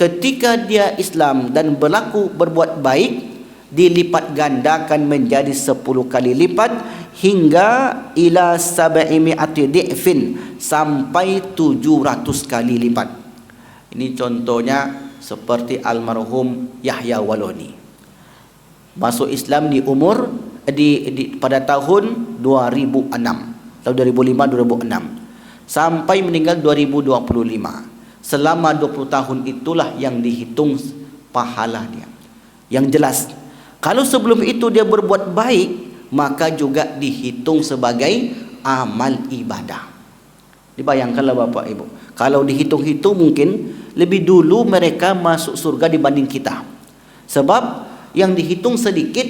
ketika dia Islam dan berlaku berbuat baik, dilipat gandakan menjadi 10 kali lipat hingga ila 700 di'fin, sampai 700 kali lipat. Ini contohnya seperti almarhum Yahya Waloni. Masuk Islam di umur pada tahun 2006, tahun 2005-2006 sampai meninggal 2025. Selama 20 tahun itulah yang dihitung pahala dia. Yang jelas, kalau sebelum itu dia berbuat baik, maka juga dihitung sebagai amal ibadah. Dibayangkanlah Bapak Ibu, kalau dihitung-hitung mungkin lebih dulu mereka masuk surga dibanding kita. Sebab yang dihitung sedikit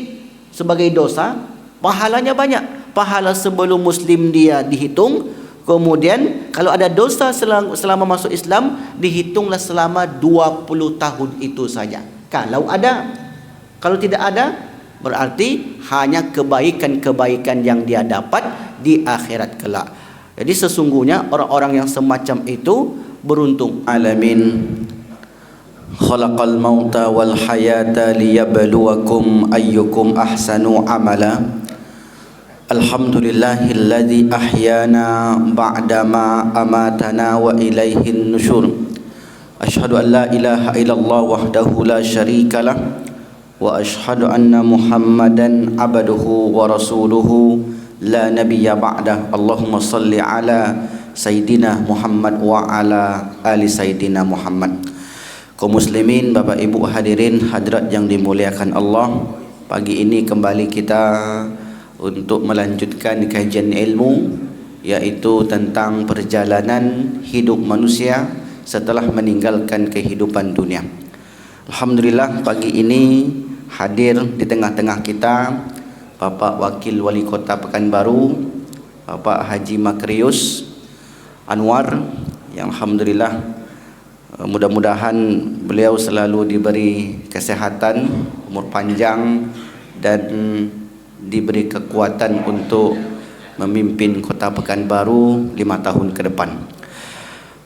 sebagai dosa, pahalanya banyak. Pahala sebelum Muslim dia dihitung. Kemudian kalau ada dosa selama masuk Islam, dihitunglah selama 20 tahun itu saja. Kalau ada. Kalau tidak ada, berarti hanya kebaikan-kebaikan yang dia dapat di akhirat kelak. Jadi sesungguhnya orang-orang yang semacam itu beruntung. Alamin. Khalaqal mauta wal hayata liyabluwakum ayyukum ahsanu amala. Alhamdulillahilladzi ahyana ba'dama amatana wa ilaihin nusyur. Asyhadu an la ilaha illallah wahdahu la syarikalah wa asyhadu anna Muhammadan abduhu wa rasuluhu la nabiyya ba'dah. Allahumma salli ala Sayyidina Muhammad wa ala ali Sayyidina Muhammad. Kaum muslimin, Bapak Ibu hadirin hadirat yang dimuliakan Allah, pagi ini kembali kita untuk melanjutkan kajian ilmu, yaitu tentang perjalanan hidup manusia setelah meninggalkan kehidupan dunia. Alhamdulillah, pagi ini hadir di tengah-tengah kita Bapak Wakil Wali Kota Pekanbaru, Bapak Haji Makrius Anwar, yang alhamdulillah mudah-mudahan beliau selalu diberi kesehatan, umur panjang, dan diberi kekuatan untuk memimpin Kota Pekanbaru 5 tahun ke depan.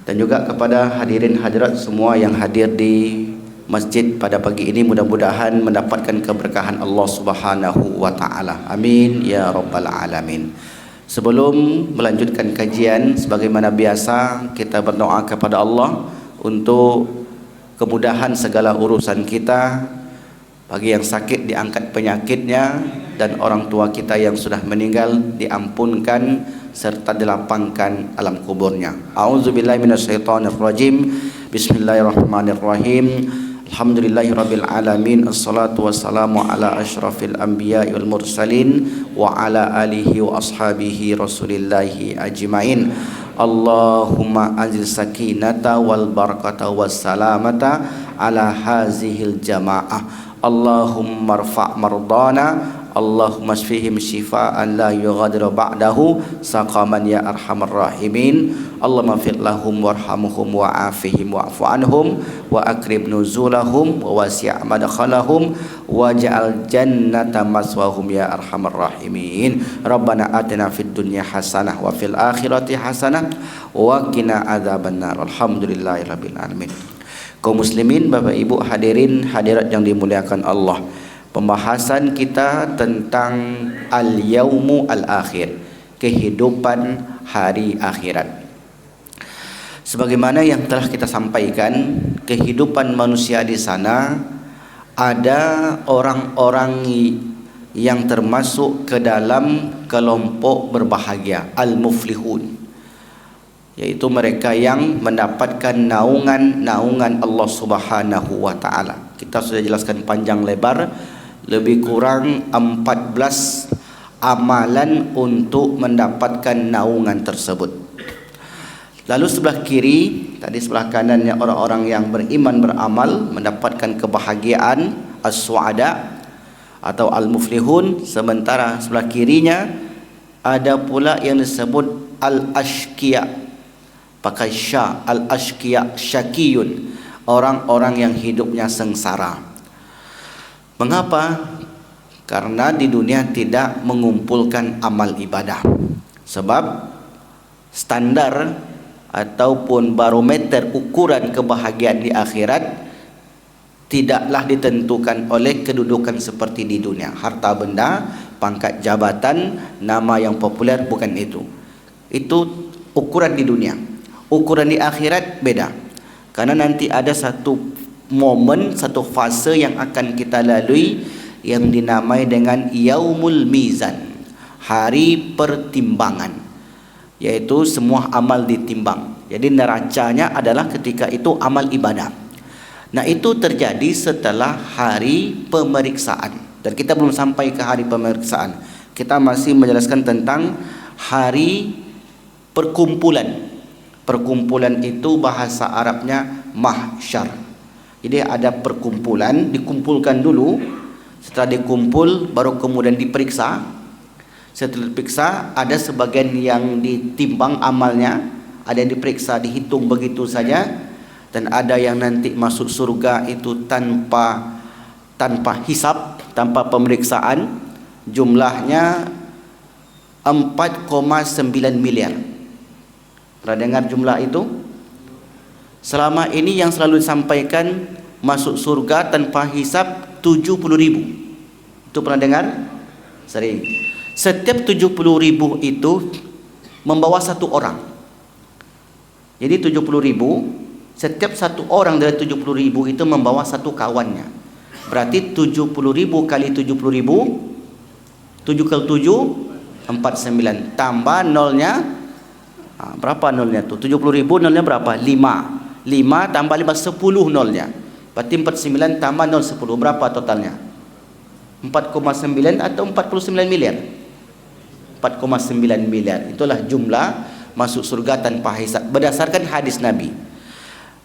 Dan juga kepada hadirin hadirat semua yang hadir di masjid pada pagi ini, mudah-mudahan mendapatkan keberkahan Allah Subhanahu wa taala. Amin ya rabbal alamin. Sebelum melanjutkan kajian, sebagaimana biasa kita berdoa kepada Allah untuk kemudahan segala urusan kita. Bagi yang sakit diangkat penyakitnya, dan orang tua kita yang sudah meninggal diampunkan serta dilapangkan alam kuburnya. A'udzubillahi minasyaitonirrajim. Bismillahirrahmanirrahim. Alhamdulillahirabbil alamin. Assalatu wassalamu ala asyrafil anbiya'i wal mursalin wa ala alihi wa ashabihi rasulillahi ajmain. Allahumma anzil sakinata wal barakata was salamata ala hazihil jamaah. Allahumma rfa' mardana, Allahumma shfihim shifaan la yughadiru ba'dahu saqaman ya arhamar rahimin. Allahumma fir lahum warhamhum wa'afihim wa'fu anhum wa akrib nuzulahum wa wasi' madkhalahum waj'al jannata maswahum ya arhamar rahimin. Rabbana atina fid dunya hasanah wa fil akhirati hasanah wa qina adzabannar. Alhamdulillahirabbil alamin. Kaum muslimin, Bapak Ibu hadirin hadirat yang dimuliakan Allah, pembahasan kita tentang al-yaumu al-akhir, kehidupan hari akhirat. Sebagaimana yang telah kita sampaikan, kehidupan manusia di sana ada orang-orang yang termasuk ke dalam kelompok berbahagia, al-muflihun, yaitu mereka yang mendapatkan naungan Allah Subhanahu wa taala. Kita sudah jelaskan panjang lebar, lebih kurang 14 amalan untuk mendapatkan naungan tersebut. Lalu sebelah kiri, tadi sebelah kanannya orang-orang yang beriman beramal mendapatkan kebahagiaan, as-suada atau al-muflihun, sementara sebelah kirinya ada pula yang disebut al-ashqiya, pakai sya, al-ashqiya, syakiyun, orang-orang yang hidupnya sengsara. Mengapa? Karena di dunia tidak mengumpulkan amal ibadah. Sebab standar ataupun barometer ukuran kebahagiaan di akhirat tidaklah ditentukan oleh kedudukan seperti di dunia. Harta benda, pangkat jabatan, nama yang populer, bukan itu. Itu ukuran di dunia. Ukuran di akhirat beda. Karena nanti ada satu momen, satu fase yang akan kita lalui yang dinamai dengan Yaumul Mizan, hari pertimbangan, yaitu semua amal ditimbang. Jadi neracanya adalah ketika itu amal ibadah. Nah, itu terjadi setelah hari pemeriksaan. Dan kita belum sampai ke hari pemeriksaan. Kita masih menjelaskan tentang hari perkumpulan. Perkumpulan itu bahasa Arabnya mahsyar. Jadi ada perkumpulan, dikumpulkan dulu. Setelah dikumpul baru kemudian diperiksa. Setelah diperiksa, ada sebagian yang ditimbang amalnya, ada yang diperiksa, dihitung begitu saja. Dan ada yang nanti masuk surga itu tanpa hisab, tanpa pemeriksaan. Jumlahnya 4,9 miliar. Pernah dengar jumlah itu? Selama ini yang selalu disampaikan masuk surga tanpa hisab 70.000. Itu pernah dengar? Sering. Setiap 70.000 itu membawa satu orang. Jadi 70.000, setiap satu orang dari 70.000 itu membawa satu kawannya. Berarti 70.000 kali 70.000, 7 kali 7, 49. Tambah nolnya, berapa nolnya tuh? 70.000 nolnya berapa? 5. 5 tambah 5, 10 nolnya. Berarti 49 tambah 0, 10. Berapa totalnya? 4,9 atau 49 miliar? 4,9 miliar. Itulah jumlah masuk surga tanpa hisab berdasarkan hadis Nabi.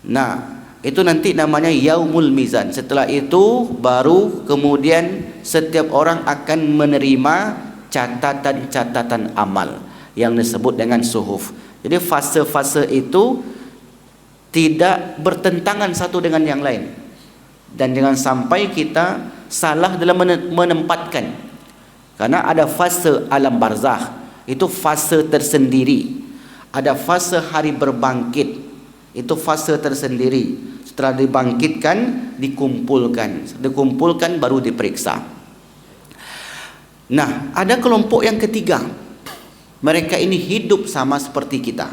Nah, itu nanti namanya Yaumul Mizan. Setelah itu baru kemudian setiap orang akan menerima catatan-catatan amal yang disebut dengan suhuf. Jadi fase-fase itu tidak bertentangan satu dengan yang lain. Dan jangan sampai kita salah dalam menempatkan. Karena ada fase alam barzakh, itu fase tersendiri. Ada fase hari berbangkit, itu fase tersendiri. Setelah dibangkitkan, dikumpulkan baru diperiksa. Nah, ada kelompok yang ketiga. Mereka ini hidup sama seperti kita,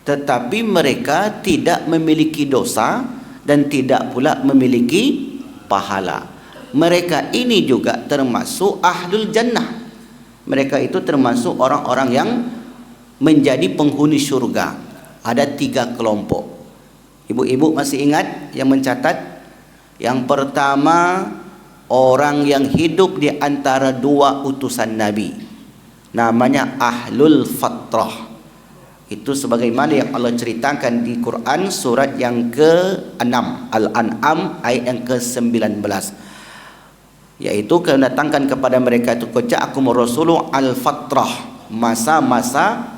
tetapi mereka tidak memiliki dosa dan tidak pula memiliki pahala. Mereka ini juga termasuk ahlul jannah. Mereka itu termasuk orang-orang yang menjadi penghuni syurga. Ada 3 kelompok. Ibu-ibu masih ingat yang mencatat? Yang pertama, orang yang hidup di antara 2 utusan Nabi. Namanya ahlul fatrah. Itu sebagaimana yang Allah ceritakan di Quran surat yang ke-6, Al-An'am ayat yang ke-19. Yaitu mendatangkan kepada mereka itu ja'akum rasulun al-fatrah, masa-masa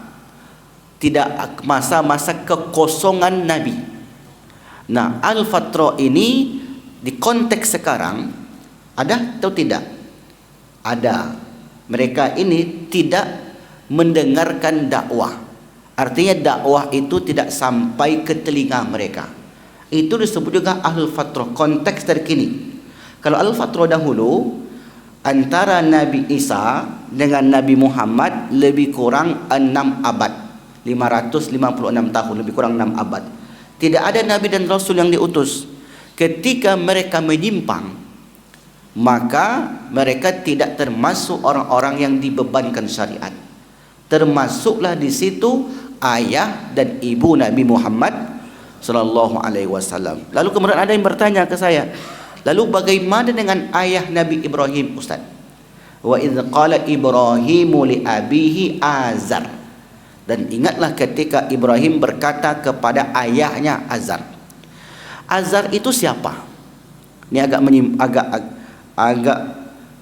kekosongan Nabi. Nah, al-fatrah ini di konteks sekarang ada atau tidak? Ada. Mereka ini tidak mendengarkan dakwah. Artinya dakwah itu tidak sampai ke telinga mereka. Itu disebut juga ahlul fatrah, konteks terkini. Kalau ahlul fatrah dahulu, antara Nabi Isa dengan Nabi Muhammad lebih kurang 6 abad, 556 tahun, lebih kurang 6 abad. Tidak ada Nabi dan Rasul yang diutus. Ketika mereka menyimpang, maka mereka tidak termasuk orang-orang yang dibebankan syariat. Termasuklah di situ ayah dan ibu Nabi Muhammad sallallahu alaihi wasallam. Lalu kemudian ada yang bertanya ke saya, lalu bagaimana dengan ayah Nabi Ibrahim, Ustaz? Wa idz qala Ibrahimu li abihi Azar. Dan ingatlah ketika Ibrahim berkata kepada ayahnya Azar. Azar itu siapa? Ini agak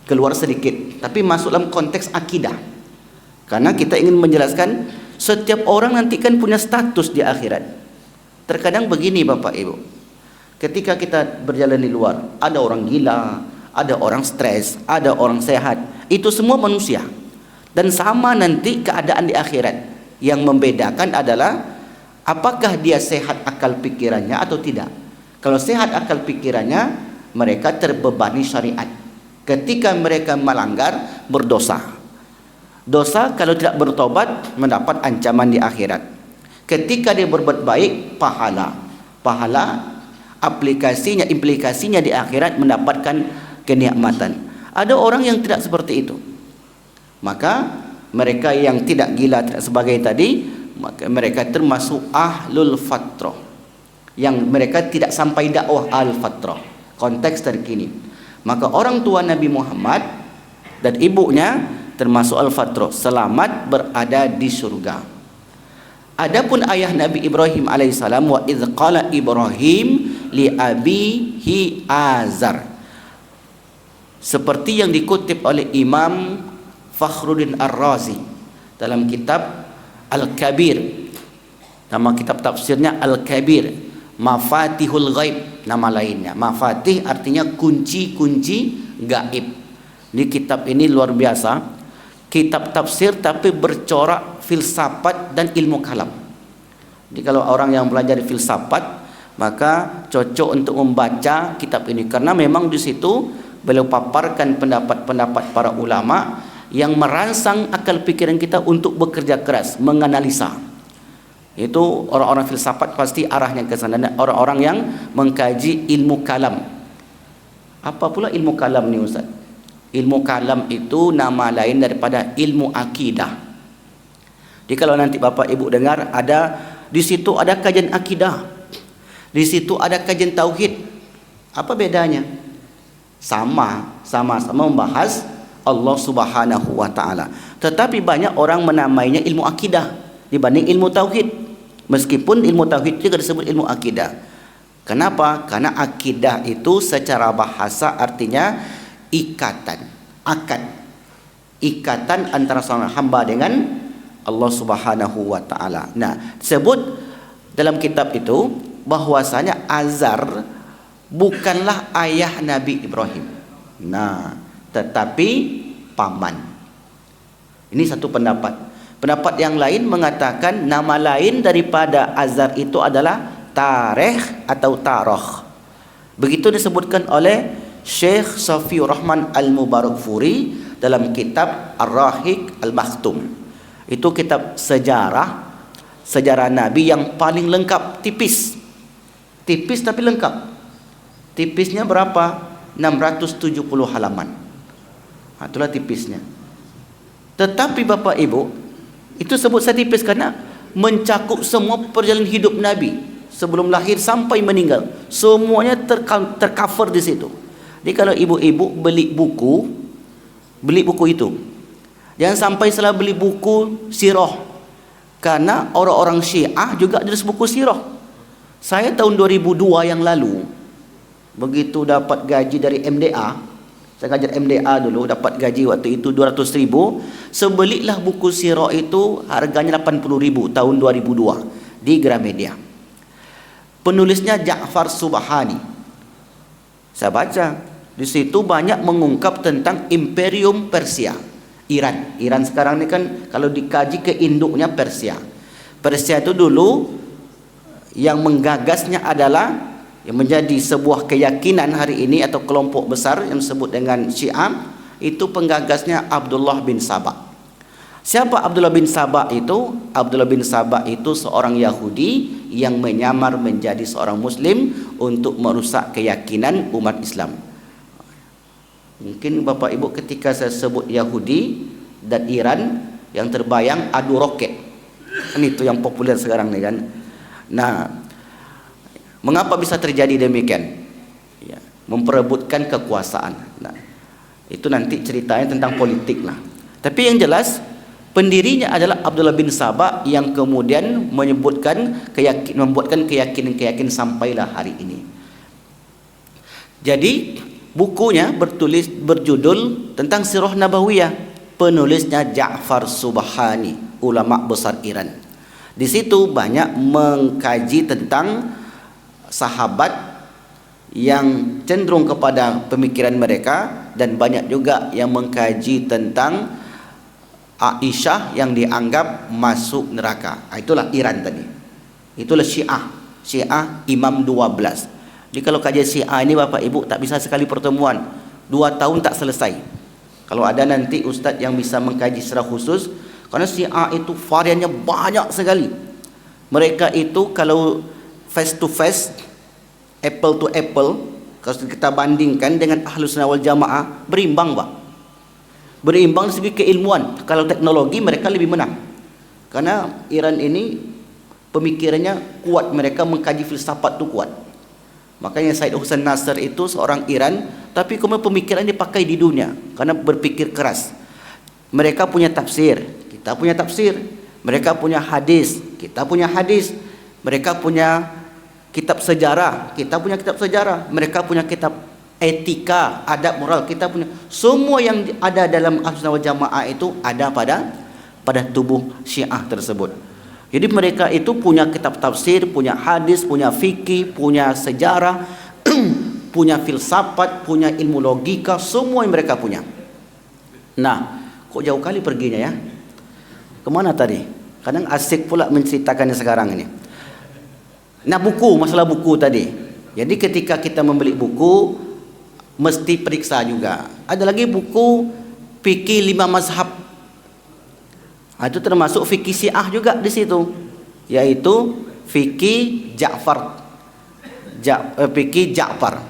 keluar sedikit, tapi masuk dalam konteks akidah. Karena kita ingin menjelaskan setiap orang nanti kan punya status di akhirat. Terkadang begini Bapak Ibu, ketika kita berjalan di luar, ada orang gila, ada orang stres, ada orang sehat. Itu semua manusia. Dan sama nanti keadaan di akhirat. Yang membedakan adalah apakah dia sehat akal pikirannya atau tidak. Kalau sehat akal pikirannya, mereka terbebani syariat. Ketika mereka melanggar, berdosa. Dosa kalau tidak bertobat, mendapat ancaman di akhirat. Ketika dia berbuat baik, pahala. Pahala implikasinya di akhirat mendapatkan kenikmatan. Ada orang yang tidak seperti itu. Maka mereka yang tidak gila, tidak sebagai tadi, maka mereka termasuk ahlul fatrah, yang mereka tidak sampai dakwah al-fatrah, konteks terkini. Maka orang tua Nabi Muhammad dan ibunya termasuk al-fatrah, selamat berada di surga. Adapun ayah Nabi Ibrahim alaihissalam, wa idz qala Ibrahim li abihi Azar, seperti yang dikutip oleh Imam Fakhruddin Ar-Razi dalam kitab Al-Kabir. Nama kitab tafsirnya Al-Kabir, Mafatihul Ghaib, nama lainnya. Mafatih artinya kunci-kunci gaib. Di kitab ini luar biasa, kitab tafsir tapi bercorak filsafat dan ilmu kalam. Jadi kalau orang yang belajar filsafat, maka cocok untuk membaca kitab ini, karena memang di situ beliau paparkan pendapat-pendapat para ulama yang merangsang akal pikiran kita untuk bekerja keras, menganalisa. Itu orang-orang filsafat pasti arahnya ke sana. Orang-orang yang mengkaji ilmu kalam. Apa pula ilmu kalam ni Ustaz? Ilmu kalam itu nama lain daripada ilmu akidah. Jadi kalau nanti Bapak Ibu dengar, ada di situ ada kajian akidah, di situ ada kajian tauhid. Apa bedanya? Sama-sama membahas Allah Subhanahu wa taala. Tetapi banyak orang menamainya ilmu akidah dibanding ilmu tauhid. Meskipun ilmu tauhid juga disebut ilmu akidah. Kenapa? Karena akidah itu secara bahasa artinya ikatan, akad. Ikatan antara seorang hamba dengan Allah Subhanahu wa taala. Nah, disebut dalam kitab itu bahwasanya Azar bukanlah ayah Nabi Ibrahim. Nah, tetapi paman. Ini satu pendapat. Pendapat yang lain mengatakan nama lain daripada Azar itu adalah Tarikh atau Taroh. Begitu disebutkan oleh Syekh Safiur Rahman Al-Mubarakfuri dalam kitab Ar-Rahiq Al-Makhtum. Itu kitab sejarah Nabi yang paling lengkap, tipis tapi lengkap. Tipisnya berapa? 670 halaman. Itulah tipisnya. Tetapi Bapak Ibu, itu sebut saya tipis karena mencakup semua perjalanan hidup Nabi sebelum lahir sampai meninggal. Semuanya tercover di situ. Jadi kalau ibu-ibu beli buku itu, jangan sampai salah beli buku sirah, karena orang-orang Syiah juga ada buku sirah. Saya tahun 2002 yang lalu, begitu dapat gaji dari MDA, saya ngajar MDA dulu, dapat gaji waktu itu 200.000, sebelilah buku sirah itu, harganya 80.000 tahun 2002 di Gramedia. Penulisnya Ja'far Subhani. Saya baca di situ banyak mengungkap tentang Imperium Persia, Iran sekarang ini kan kalau dikaji ke induknya Persia itu dulu yang menggagasnya adalah yang menjadi sebuah keyakinan hari ini atau kelompok besar yang disebut dengan Syiah, itu penggagasnya Abdullah bin Sabah. Siapa Abdullah bin Sabah itu? Abdullah bin Sabah itu seorang Yahudi yang menyamar menjadi seorang Muslim untuk merusak keyakinan umat Islam. Mungkin Bapak Ibu ketika saya sebut Yahudi dan Iran, yang terbayang adu roket. Kan itu yang populer sekarang nih kan. Nah, mengapa bisa terjadi demikian? Ya, memperebutkan kekuasaan. Nah, itu nanti ceritanya tentang politik lah. Tapi yang jelas pendirinya adalah Abdullah bin Sabah yang kemudian membuatkan keyakinan sampailah hari ini. Jadi bukunya berjudul tentang Sirah Nabawiyah. Penulisnya Ja'far Subhani, ulama besar Iran. Di situ banyak mengkaji tentang sahabat yang cenderung kepada pemikiran mereka, dan banyak juga yang mengkaji tentang Aisyah yang dianggap masuk neraka. Itulah Iran tadi. Itulah Syiah Imam 12. Jadi kalau kajian Syiah ini Bapak Ibu tak bisa sekali pertemuan, 2 tahun tak selesai. Kalau ada nanti ustaz yang bisa mengkaji secara khusus, karena Syiah itu variannya banyak sekali. Mereka itu kalau face to face, apple to apple, kalau kita bandingkan dengan Ahlus Sunnah wal Jamaah, berimbang Pak. Berimbang dari segi keilmuan. Kalau teknologi mereka lebih menang. Karena Iran ini pemikirannya kuat, mereka mengkaji filsafat itu kuat. Makanya Said Hussein Nasr itu seorang Iran, tapi kemudian pemikiran dipakai di dunia karena berpikir keras. Mereka punya tafsir, kita punya tafsir. Mereka punya hadis, kita punya hadis. Mereka punya kitab sejarah, kita punya kitab sejarah. Mereka punya kitab etika, adab moral, kita punya. Semua yang ada dalam Ahlus Sunnah wal Jamaah itu ada pada tubuh Syiah tersebut. Jadi mereka itu punya kitab tafsir, punya hadis, punya fikih, punya sejarah, punya filsafat, punya ilmu logika, semua yang mereka punya. Nah, kok jauh kali perginya ya? Kemana tadi? Kadang asik pula menceritakannya sekarang ini. Nah, buku, masalah buku tadi. Jadi ketika kita membeli buku, mesti periksa juga. Ada lagi buku fikih 5 mazhab. Itu termasuk fikih Syiah juga di situ, yaitu fikih Ja'far. Fikih Ja'far.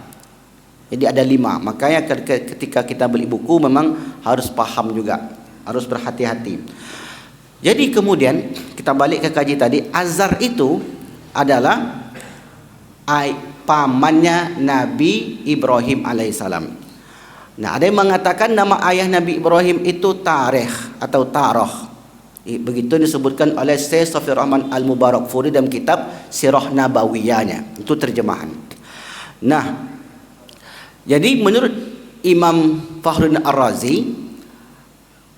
Jadi ada 5. Makanya ketika kita beli buku memang harus paham juga, harus berhati-hati. Jadi kemudian kita balik ke kaji tadi, Azar itu adalah pamannya Nabi Ibrahim alaihissalam. Nah, ada yang mengatakan nama ayah Nabi Ibrahim itu Tarikh atau Taroh. Begitu disebutkan oleh Syekh Safiur Rahman Al-Mubarakfuri dalam kitab Sirah Nabawiyahnya. Itu terjemahan. Nah, jadi menurut Imam Fakhruddin Ar-Razi,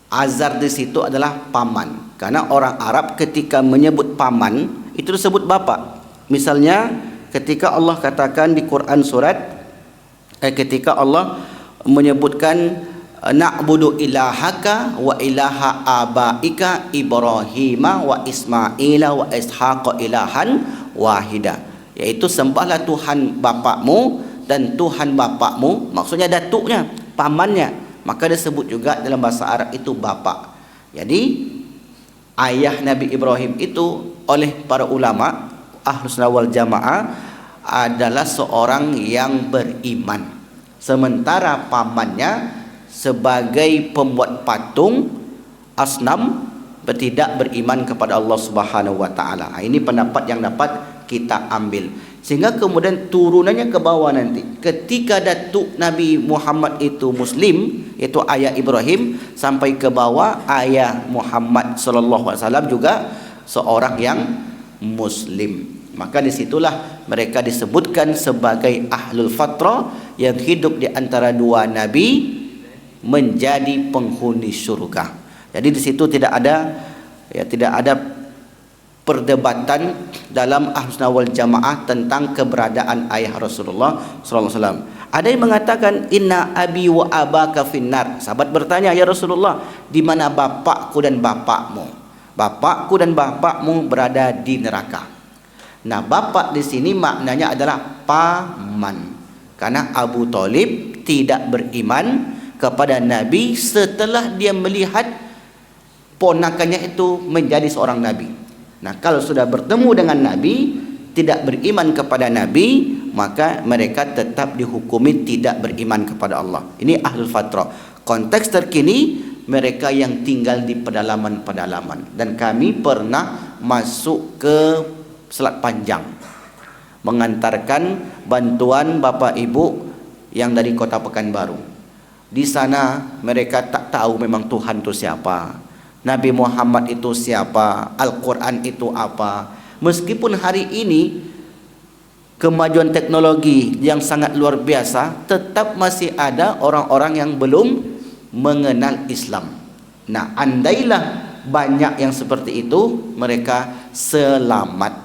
Azar di situ adalah paman. Karena orang Arab ketika menyebut paman itu disebut bapak. Misalnya ketika Allah katakan di Quran surat ketika Allah menyebutkan na'budu ilahaka wa ilaha abaika Ibrahima wa Ismaila wa Ishaqa ilahan wahida, yaitu sembahlah Tuhan bapakmu dan Tuhan bapakmu, maksudnya datuknya, pamannya, maka disebut juga dalam bahasa Arab itu bapak. Jadi ayah Nabi Ibrahim itu oleh para ulama Ahlus Sunnah wal Jamaah adalah seorang yang beriman, sementara pamannya sebagai pembuat patung asnam tidak beriman kepada Allah Subhanahu wa taala. Ini pendapat yang dapat kita ambil. Sehingga kemudian turunannya ke bawah nanti. Ketika datuk Nabi Muhammad itu Muslim, yaitu ayah Ibrahim, sampai ke bawah ayah Muhammad sallallahu alaihi wasallam juga seorang yang Muslim. Maka disitulah mereka disebutkan sebagai ahlul fatrah yang hidup di antara dua nabi, menjadi penghuni surga. Jadi di situ tidak ada perdebatan dalam Ahlus Sunnah wal Jamaah tentang keberadaan ayah Rasulullah sallallahu alaihi wasallam. Ada yang mengatakan inna abi wa abaka finnar. Sahabat bertanya, ya Rasulullah, di mana bapakku dan bapakmu? Bapakku dan bapakmu berada di neraka. Nah, bapak di sini maknanya adalah paman. Karena Abu Thalib tidak beriman kepada Nabi setelah dia melihat ponakannya itu menjadi seorang Nabi. Nah, kalau sudah bertemu dengan Nabi, tidak beriman kepada Nabi, maka mereka tetap dihukumi tidak beriman kepada Allah. Ini ahlul fatrah. Konteks terkini, mereka yang tinggal di pedalaman-pedalaman. Dan kami pernah masuk ke Selat Panjang, mengantarkan bantuan Bapak Ibu yang dari Kota Pekanbaru. Di sana mereka tak tahu memang Tuhan itu siapa, Nabi Muhammad itu siapa, Al-Quran itu apa. Meskipun hari ini kemajuan teknologi yang sangat luar biasa, tetap masih ada orang-orang yang belum mengenal Islam. Nah, andailah banyak yang seperti itu, mereka selamat.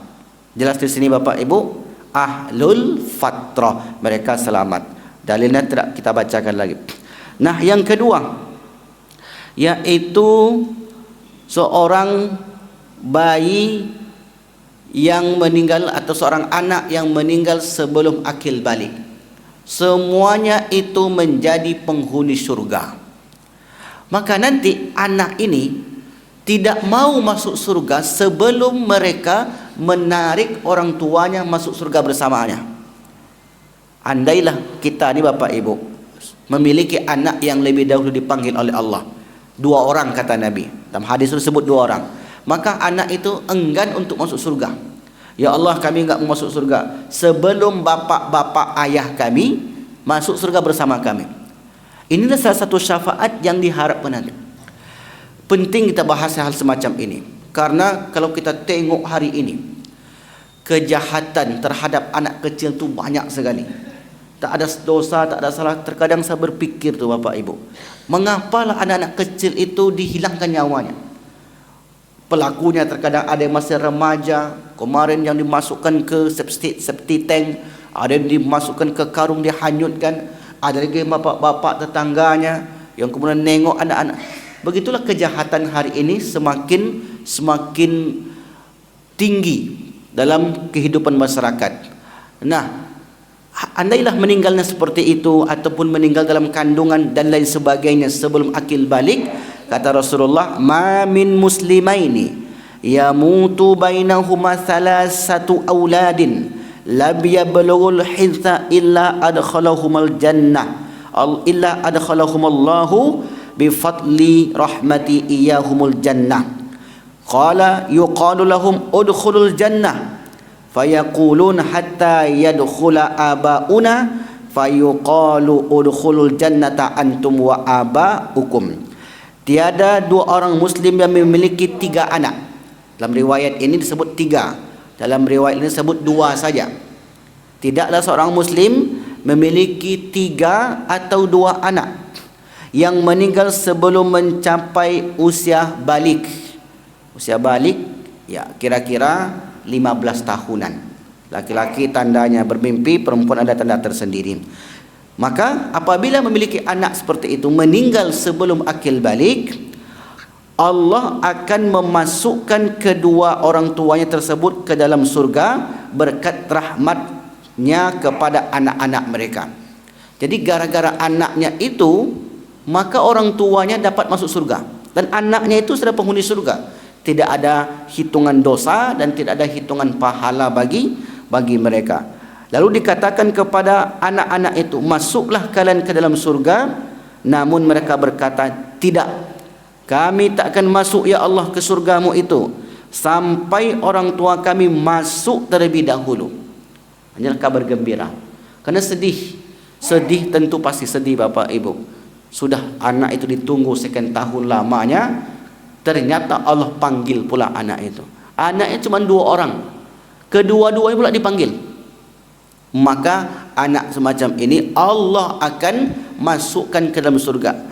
Jelas di sini Bapak Ibu, ahlul fatrah, mereka selamat. Dalilnya tidak kita bacakan lagi. Nah, yang kedua, yaitu seorang bayi yang meninggal atau seorang anak yang meninggal sebelum akil balik, semuanya itu menjadi penghuni surga. Maka nanti anak ini tidak mau masuk surga sebelum mereka menarik orang tuanya masuk surga bersamanya. Andailah kita ni Bapak Ibu memiliki anak yang lebih dahulu dipanggil oleh Allah, 2 orang kata Nabi, dalam hadis tersebut 2 orang, maka anak itu enggan untuk masuk surga. Ya Allah, kami enggak mau masuk surga sebelum bapak-bapak ayah kami masuk surga bersama kami. Inilah salah satu syafaat yang diharapkan nanti. Penting kita bahas hal semacam ini, karena kalau kita tengok hari ini, kejahatan terhadap anak kecil tu banyak sekali. Tak ada dosa, tak ada salah. Terkadang saya berpikir tu Bapak Ibu, mengapalah anak-anak kecil itu dihilangkan nyawanya? Pelakunya terkadang ada yang masih remaja, kemarin yang dimasukkan ke septic tank, ada yang dimasukkan ke karung dihanyutkan, ada lagi bapak-bapak tetangganya yang kemudian nengok anak-anak. Begitulah kejahatan hari ini semakin tinggi dalam kehidupan masyarakat. Nah, andailah meninggalnya seperti itu ataupun meninggal dalam kandungan dan lain sebagainya sebelum akil balik, kata Rasulullah, ma min muslimaini yamutu bainahuma thalathatu auladin lam yablughul hitha illa adkhalahumal jannah illa adkhalahumallahu bifadli rahmati iyahumul jannah. Qala yuqalu lahum udkhulul jannah fayaqulun hatta yadkhula abauna fayuqalu udkhulul jannata antum wa abaukum. Tiada 2 orang muslim yang memiliki 3 anak. Dalam riwayat ini disebut 3, dalam riwayat ini disebut 2 saja. Tidaklah seorang muslim memiliki 3 atau 2 anak yang meninggal sebelum mencapai usia balik. Usia balik ya kira-kira 15 tahunan. Laki-laki tandanya bermimpi, perempuan ada tanda tersendiri. Maka apabila memiliki anak seperti itu meninggal sebelum akil balik, Allah akan memasukkan kedua orang tuanya tersebut ke dalam surga berkat rahmatnya kepada anak-anak mereka. Jadi gara-gara anaknya itu, maka orang tuanya dapat masuk surga, dan anaknya itu sudah penghuni surga. Tidak ada hitungan dosa dan tidak ada hitungan pahala bagi mereka. Lalu dikatakan kepada anak-anak itu, masuklah kalian ke dalam surga. Namun mereka berkata, tidak, kami tak akan masuk ya Allah ke surgamu itu sampai orang tua kami masuk terlebih dahulu. Hanya kabar gembira. Karena sedih tentu pasti sedih Bapak Ibu. Sudah anak itu ditunggu sekian tahun lamanya, ternyata Allah panggil pula anak itu. Anaknya cuma 2 orang, kedua-duanya pula dipanggil. Maka anak semacam ini Allah akan masukkan ke dalam surga.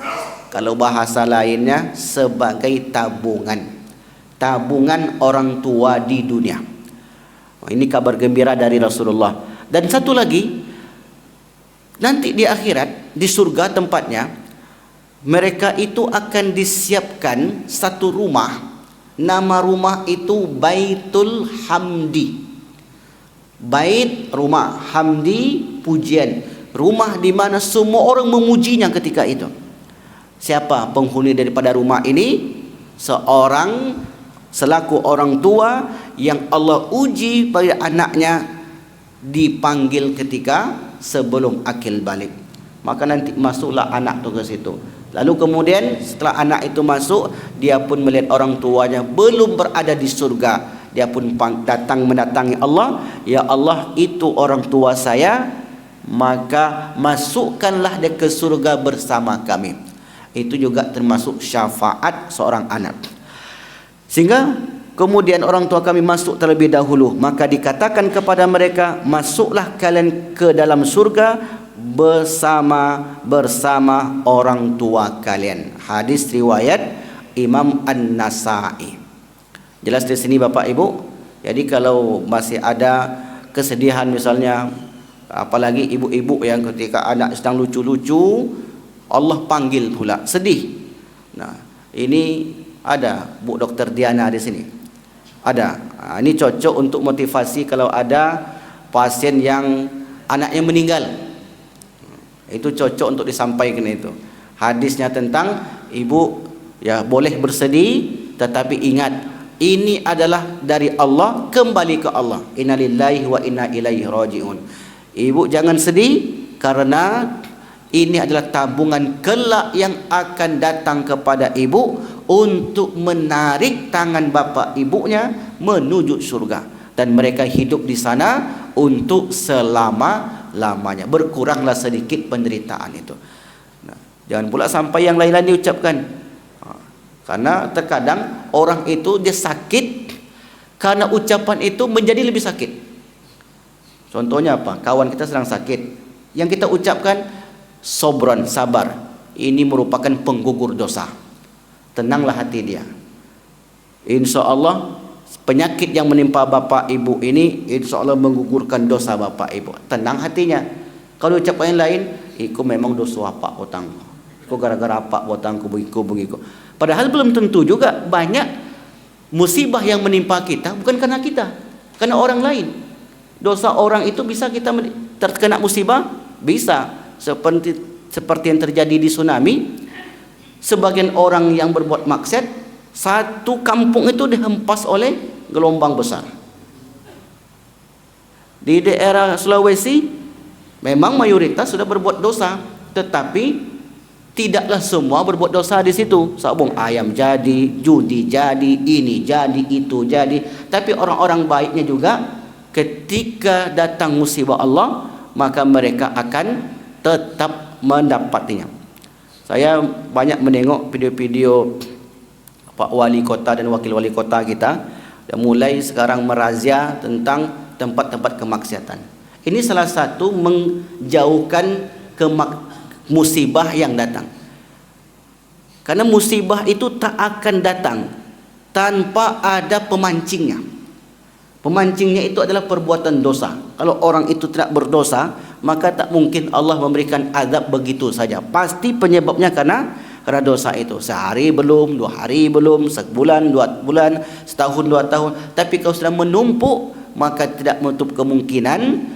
Kalau bahasa lainnya sebagai tabungan orang tua di dunia. Ini kabar gembira dari Rasulullah. Dan satu lagi, nanti di akhirat, di surga tempatnya, mereka itu akan disiapkan satu rumah. Nama rumah itu Baitul Hamdi. Bait, rumah, hamdi, pujian. Rumah di mana semua orang memujinya ketika itu. Siapa penghuni daripada rumah ini? Seorang selaku orang tua yang Allah uji pada anaknya, dipanggil ketika sebelum akil balik. Maka nanti masuklah anak tu ke situ. Lalu kemudian setelah anak itu masuk, dia pun melihat orang tuanya belum berada di surga. Dia pun datang mendatangi Allah, ya Allah, itu orang tua saya, maka masukkanlah dia ke surga bersama kami. Itu juga termasuk syafaat seorang anak. Sehingga kemudian orang tua kami masuk terlebih dahulu, maka dikatakan kepada mereka, masuklah kalian ke dalam surga bersama orang tua kalian. Hadis riwayat Imam An-Nasa'i. Jelas di sini Bapak Ibu. Jadi kalau masih ada kesedihan misalnya, apalagi ibu-ibu yang ketika anak sedang lucu-lucu, Allah panggil pula, sedih. Nah, ini ada Bu Dr. Diana di sini. Ada. Ini cocok untuk motivasi kalau ada pasien yang anaknya meninggal. Itu cocok untuk disampaikan itu. Hadisnya tentang ibu ya boleh bersedih, tetapi ingat ini adalah dari Allah, kembali ke Allah. Innalillahi wa inna ilaihi rajiun. Ibu jangan sedih karena ini adalah tabungan kelak yang akan datang kepada ibu untuk menarik tangan bapa ibunya menuju surga, dan mereka hidup di sana untuk selama-lamanya. Berkuranglah sedikit penderitaan itu. Nah, jangan pula sampai yang lain-lain diucapkan. Karena terkadang orang itu dia sakit karena ucapan itu menjadi lebih sakit. Contohnya apa? Kawan kita sedang sakit, yang kita ucapkan sobron, sabar, ini merupakan penggugur dosa. Tenanglah hati dia. Insya Allah penyakit yang menimpa bapak ibu ini insya Allah menggugurkan dosa bapak ibu. Tenang hatinya. Kalau ucapan yang lain, iku memang dosa apa utangku, iku gara-gara apa utangku begitu. Padahal belum tentu juga. Banyak musibah yang menimpa kita bukan karena kita, karena orang lain. Dosa orang itu bisa kita terkena musibah, bisa seperti yang terjadi di tsunami. Sebagian orang yang berbuat maksiat, satu kampung itu dihempas oleh gelombang besar. Di daerah Sulawesi memang mayoritas sudah berbuat dosa, tetapi tidaklah semua berbuat dosa di situ. Sabung ayam jadi, judi jadi, ini jadi, itu jadi. Tapi orang-orang baiknya juga ketika datang musibah Allah, maka mereka akan tetap mendapatinya. Saya banyak menengok video-video Pak Wali Kota dan Wakil Wali Kota kita yang mulai sekarang merazia tentang tempat-tempat kemaksiatan. Ini salah satu menjauhkan musibah yang datang. Karena musibah itu tak akan datang tanpa ada pemancingnya. Pemancingnya itu adalah perbuatan dosa. Kalau orang itu tidak berdosa, maka tak mungkin Allah memberikan azab begitu saja. Pasti penyebabnya karena dosa itu. Sehari belum, 2 hari belum, sebulan, 2 bulan, setahun, 2 tahun. Tapi kalau sudah menumpuk, maka tidak menutup kemungkinan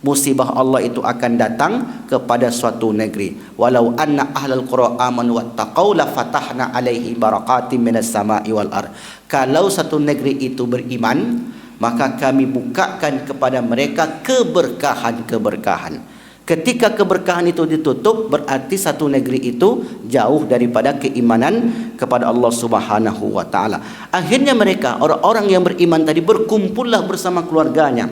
musibah Allah itu akan datang kepada suatu negeri. Walau anna ahlal qura amanu wattaqau la fatahna alaihi barakatim minas sama'i wal ard. Kalau satu negeri itu beriman, maka kami bukakan kepada mereka keberkahan-keberkahan. Ketika keberkahan itu ditutup, berarti satu negeri itu jauh daripada keimanan kepada Allah Subhanahu wa taala. Akhirnya mereka, orang-orang yang beriman tadi, berkumpullah bersama keluarganya.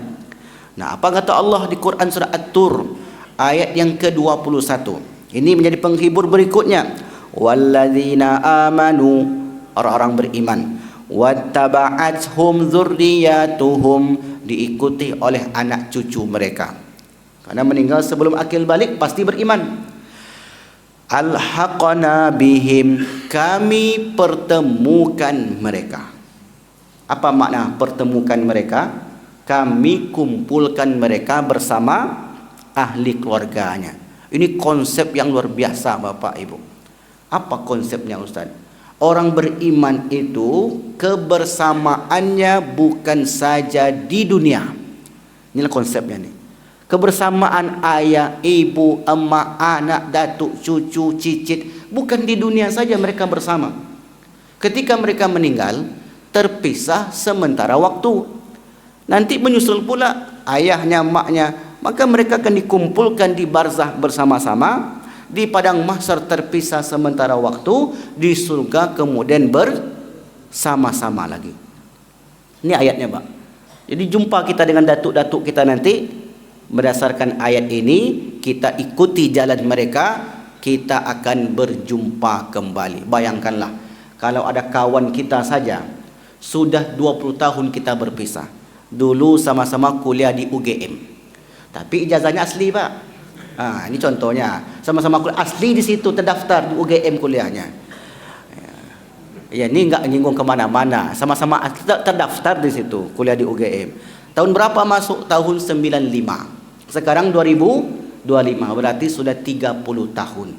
Nah, apa kata Allah di Quran surah At-Tur ayat yang ke-21? Ini menjadi penghibur berikutnya. Walladzina amanu, orang-orang beriman, wattaba'athum dzurriyyatuhum, diikuti oleh anak cucu mereka. Karena meninggal sebelum akil balik pasti beriman. Alhaqna bihim, kami pertemukan mereka. Apa makna pertemukan mereka? Kami kumpulkan mereka bersama ahli keluarganya. Ini konsep yang luar biasa Bapak Ibu. Apa konsepnya Ustaz? Orang beriman itu kebersamaannya bukan saja di dunia. Inilah konsepnya nih. Kebersamaan ayah, ibu, emak, anak, datuk, cucu, cicit, bukan di dunia saja mereka bersama. Ketika mereka meninggal, terpisah sementara waktu. Nanti menyusul pula ayahnya, maknya, maka mereka akan dikumpulkan di barzah bersama-sama, di padang mahsyar terpisah sementara waktu, di surga kemudian bersama-sama lagi. Ini ayatnya Pak. Jadi jumpa kita dengan datuk-datuk kita nanti, berdasarkan ayat ini kita ikuti jalan mereka, kita akan berjumpa kembali. Bayangkanlah kalau ada kawan kita saja sudah 20 tahun kita berpisah. Dulu sama-sama kuliah di UGM, tapi ijazahnya asli Pak. Ini contohnya, sama-sama kuliah asli di situ, terdaftar di UGM kuliahnya. Ya, ini enggak nyinggung kemana-mana, sama-sama terdaftar di situ, kuliah di UGM. Tahun berapa masuk? Tahun 95. Sekarang 2025, berarti sudah 30 tahun.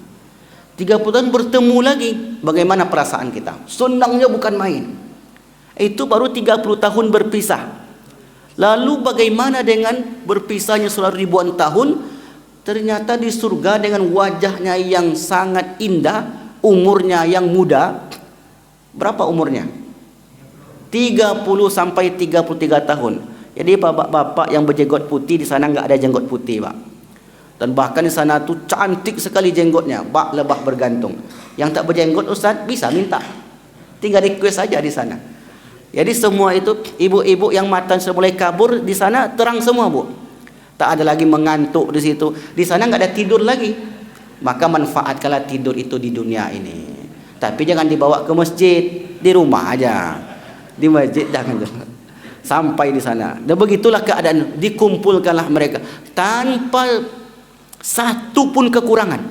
30 tahun bertemu lagi, bagaimana perasaan kita? Senangnya bukan main. Itu baru 30 tahun berpisah. Lalu bagaimana dengan berpisahnya selama ribuan tahun? Ternyata di surga dengan wajahnya yang sangat indah, umurnya yang muda. Berapa umurnya? 30 sampai 33 tahun. Jadi bapak-bapak yang berjenggot putih di sana enggak ada jenggot putih, Pak. Dan bahkan di sana tu cantik sekali jenggotnya, bak lebah bergantung. Yang tak berjenggot Ustaz bisa minta. Tinggal request saja di sana. Jadi semua itu ibu-ibu yang mata sudah mulai kabur di sana terang semua, Bu. Tak ada lagi mengantuk di situ. Di sana enggak ada tidur lagi. Maka manfaatkanlah tidur itu di dunia ini. Tapi jangan dibawa ke masjid, di rumah aja. Di masjid jangan. Sampai di sana. Dan begitulah keadaan, dikumpulkanlah mereka tanpa satu pun kekurangan.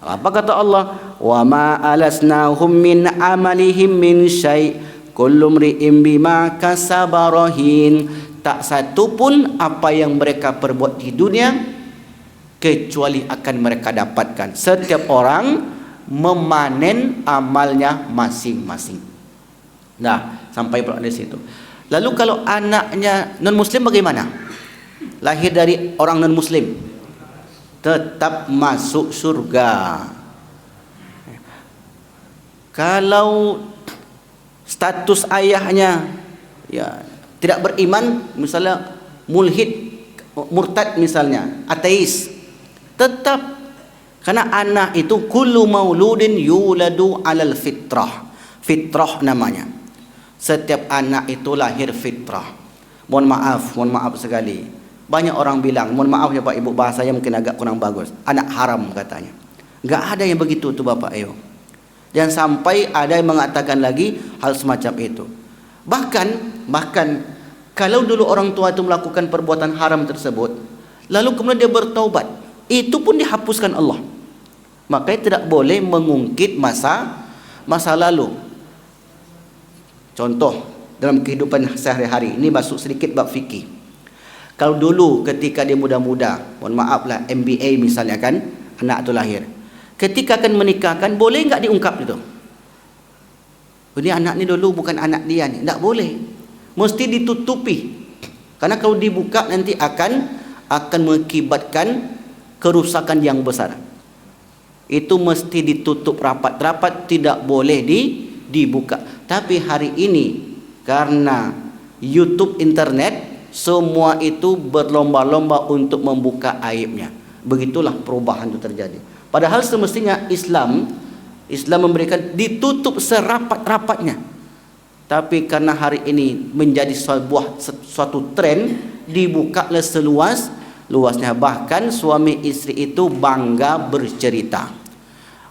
Apa kata Allah? Wa ma alasnahum min amalihim min syai'. Kullu mri'in bima kasaba rahin. Tak satu pun apa yang mereka perbuat di dunia kecuali akan mereka dapatkan. Setiap orang memanen amalnya masing-masing. Nah, sampai pada situ. Lalu kalau anaknya non-muslim bagaimana? Lahir dari orang non-muslim, tetap masuk surga. Kalau status ayahnya ya tidak beriman, misalnya mulhid, murtad misalnya, ateis, tetap, karena anak itu kullu mauludin yuladu alal fitrah. Fitrah namanya. Setiap anak itu lahir fitrah. Mohon maaf sekali. Banyak orang bilang, mohon maaf ya Pak Ibu, bahasanya mungkin agak kurang bagus, anak haram katanya. Enggak ada yang begitu tuh Bapak Ibu. Dan sampai ada yang mengatakan lagi hal semacam itu. Bahkan kalau dulu orang tua itu melakukan perbuatan haram tersebut, lalu kemudian dia bertaubat, itu pun dihapuskan Allah. Makanya tidak boleh mengungkit masa lalu. Contoh dalam kehidupan sehari-hari, ini masuk sedikit bab fikih. Kalau dulu ketika dia muda-muda, mohon maaf lah, MBA misalnya kan, anak itu lahir, ketika akan menikahkan, boleh enggak diungkap itu? Ini anak ni dulu bukan anak dia ni. Tak boleh. Mesti ditutupi. Karena kalau dibuka nanti akan mengakibatkan kerusakan yang besar. Itu mesti ditutup rapat-rapat, tidak boleh dibuka. Tapi hari ini karena YouTube, internet, semua itu berlomba-lomba untuk membuka aibnya. Begitulah perubahan itu terjadi. Padahal semestinya Islam memberikan ditutup serapat-rapatnya. Tapi karena hari ini menjadi suatu tren, dibukalah seluas-luasnya. Bahkan suami istri itu bangga bercerita.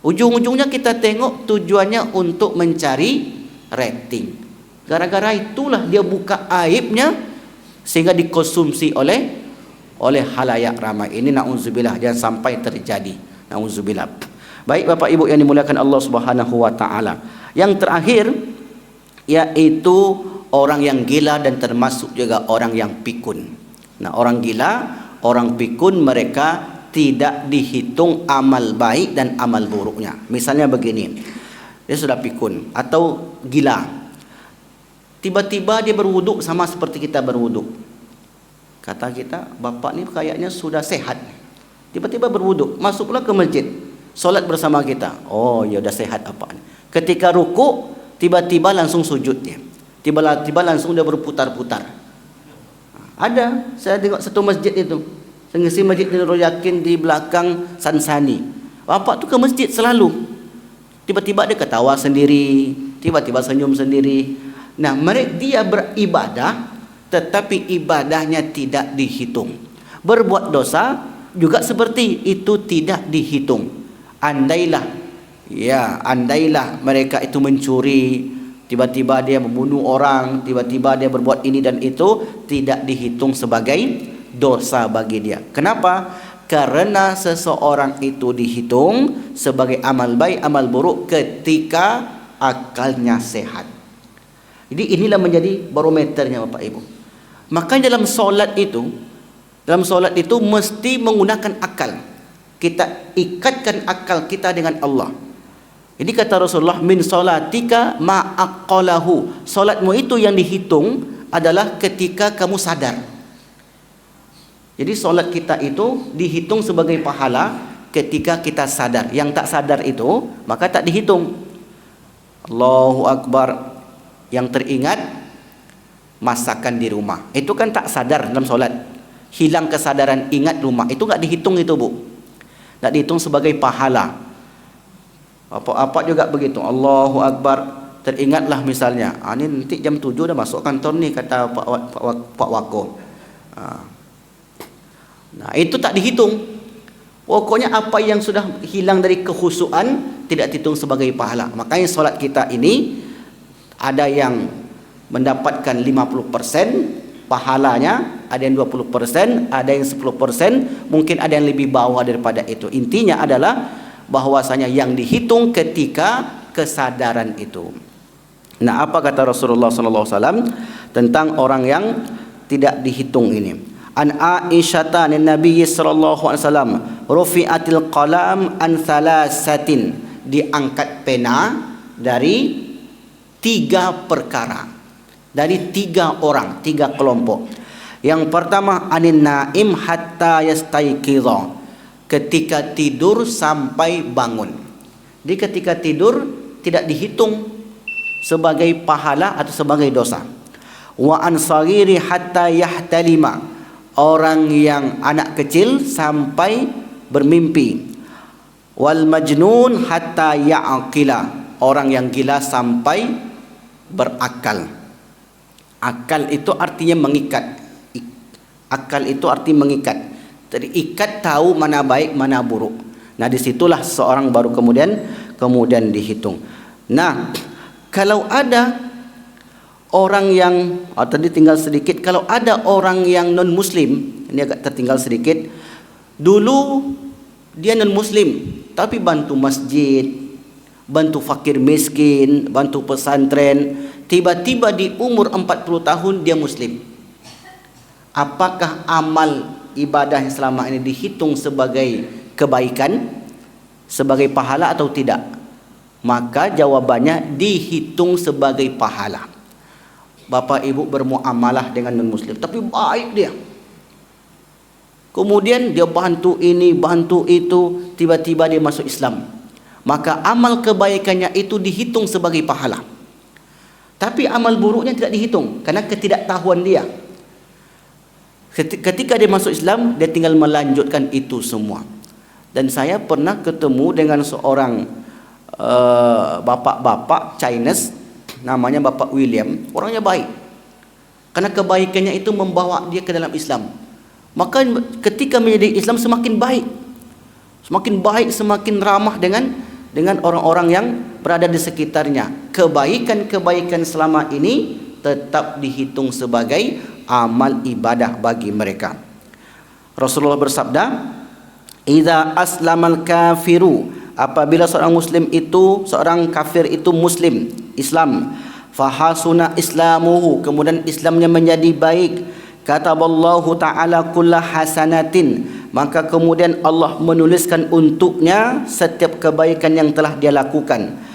Ujung-ujungnya kita tengok tujuannya untuk mencari rating. Gara-gara itulah dia buka aibnya sehingga dikonsumsi oleh halayak ramai. Ini na'udzubillah, jangan sampai terjadi. Na'udzubillah. Baik Bapak Ibu yang dimuliakan Allah Subhanahu wa taala. Yang terakhir yaitu orang yang gila dan termasuk juga orang yang pikun. Nah, orang gila, orang pikun, mereka tidak dihitung amal baik dan amal buruknya. Misalnya begini, dia sudah pikun atau gila, tiba-tiba dia berwuduk sama seperti kita berwuduk. Kata kita, bapak ni kayaknya sudah sehat. Tiba-tiba berwuduk, masuklah ke masjid, solat bersama kita. Oh, ya sudah sehat apa? Ketika ruku, tiba-tiba langsung sujud dia. Tiba-tiba langsung dia berputar-putar. Ada, saya tengok satu masjid itu. Sengisi masjid Nurul Yakin di belakang Sansani. Bapak tu ke masjid selalu. Tiba-tiba dia ketawa sendiri, tiba-tiba senyum sendiri. Nah, dia beribadah, tetapi ibadahnya tidak dihitung. Berbuat dosa juga seperti itu, tidak dihitung. Andailah mereka itu mencuri, tiba-tiba dia membunuh orang, tiba-tiba dia berbuat ini dan itu, tidak dihitung sebagai dosa bagi dia. Kenapa? Karena seseorang itu dihitung sebagai amal baik, amal buruk ketika akalnya sehat. Jadi inilah menjadi barometernya Bapak Ibu. Maka dalam solat itu mesti menggunakan akal. Kita ikatkan akal kita dengan Allah. Jadi kata Rasulullah, min salatika ma'aqalahu. Solatmu itu yang dihitung adalah ketika kamu sadar. Jadi solat kita itu dihitung sebagai pahala ketika kita sadar. Yang tak sadar itu maka tak dihitung. Allahu Akbar. Yang teringat masakan di rumah. Itu kan tak sadar dalam solat. Hilang kesadaran, ingat rumah. Itu tak dihitung itu, Bu. Tak dihitung sebagai pahala. Apa-apa juga begitu. Allahu Akbar. Teringatlah misalnya, ini nanti jam 7 dah masuk kantor ni, kata Pak Wako. Nah, itu tak dihitung. Pokoknya apa yang sudah hilang dari kekhusyuan tidak dihitung sebagai pahala. Makanya solat kita ini ada yang mendapatkan 50% pahalanya, ada yang 20%, ada yang 10%, mungkin ada yang lebih bawah daripada itu. Intinya adalah bahwasanya yang dihitung ketika kesadaran itu. Nah, apa kata Rasulullah sallallahu alaihi wasallam tentang orang yang tidak dihitung ini? An Aisyah an Nabi sallallahu alaihi wasallam rufi'atil qalam an thalathatin, diangkat pena dari 3 perkara, dari 3 orang, 3 kelompok. Yang pertama, anin naim hatta yastaiqidha, ketika tidur sampai bangun. Jadi ketika tidur tidak dihitung sebagai pahala atau sebagai dosa. Wa an saghiri hatta yahtalima, orang yang anak kecil sampai bermimpi. Wal majnun hatta ya'qila, orang yang gila sampai berakal. Akal itu artinya mengikat. Akal itu artinya mengikat. Jadi ikat, tahu mana baik mana buruk. Nah, disitulah seorang baru kemudian dihitung. Nah, kalau ada orang yang tadi tinggal sedikit, kalau ada orang yang non muslim, ini agak tertinggal sedikit. Dulu dia non muslim tapi bantu masjid, bantu fakir miskin, bantu pesantren. Tiba-tiba di umur 40 tahun dia muslim. Apakah amal ibadah yang selama ini dihitung sebagai kebaikan, sebagai pahala atau tidak? Maka jawabannya dihitung sebagai pahala. Bapak ibu bermuamalah dengan non-muslim tapi baik dia, kemudian dia bantu ini bantu itu, tiba-tiba dia masuk Islam, maka amal kebaikannya itu dihitung sebagai pahala. Tapi amal buruknya tidak dihitung karena ketidaktahuan dia. Ketika dia masuk Islam, dia tinggal melanjutkan itu semua. Dan saya pernah ketemu dengan seorang bapak-bapak Chinese, namanya Bapak William. Orangnya baik karena kebaikannya itu membawa dia ke dalam Islam. Maka ketika menjadi Islam semakin baik, semakin ramah dengan orang-orang yang berada di sekitarnya. Kebaikan-kebaikan selama ini tetap dihitung sebagai amal ibadah bagi mereka. Rasulullah bersabda, "Idza aslamal kafiru", apabila seorang muslim itu, seorang kafir itu muslim, Islam, fahasuna islamuhu, kemudian Islamnya menjadi baik, kataballahu ta'ala kulla hasanatin, maka kemudian Allah menuliskan untuknya setiap kebaikan yang telah dia lakukan.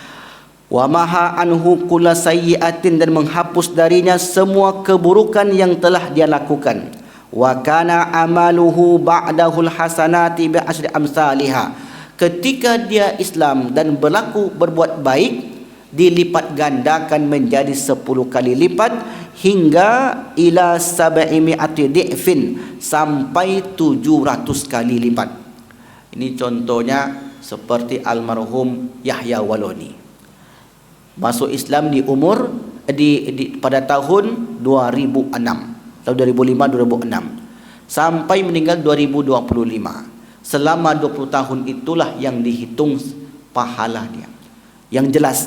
Wa maha anhu kulla sayyi'atin, dan menghapus darinya semua keburukan yang telah dia lakukan. Wa kana amaluhu ba'dahul hasanati bi asyri amsalihha, ketika dia Islam dan berbuat baik, dilipat gandakan menjadi 10 kali lipat, hingga ila sab'imi'ati di'fin, sampai 700 kali lipat. Ini contohnya seperti almarhum Yahya Waloni. Masuk Islam di umur pada tahun 2006, tahun 2005-2006, sampai meninggal 2025. Selama 20 tahun itulah yang dihitung pahala dia. Yang jelas,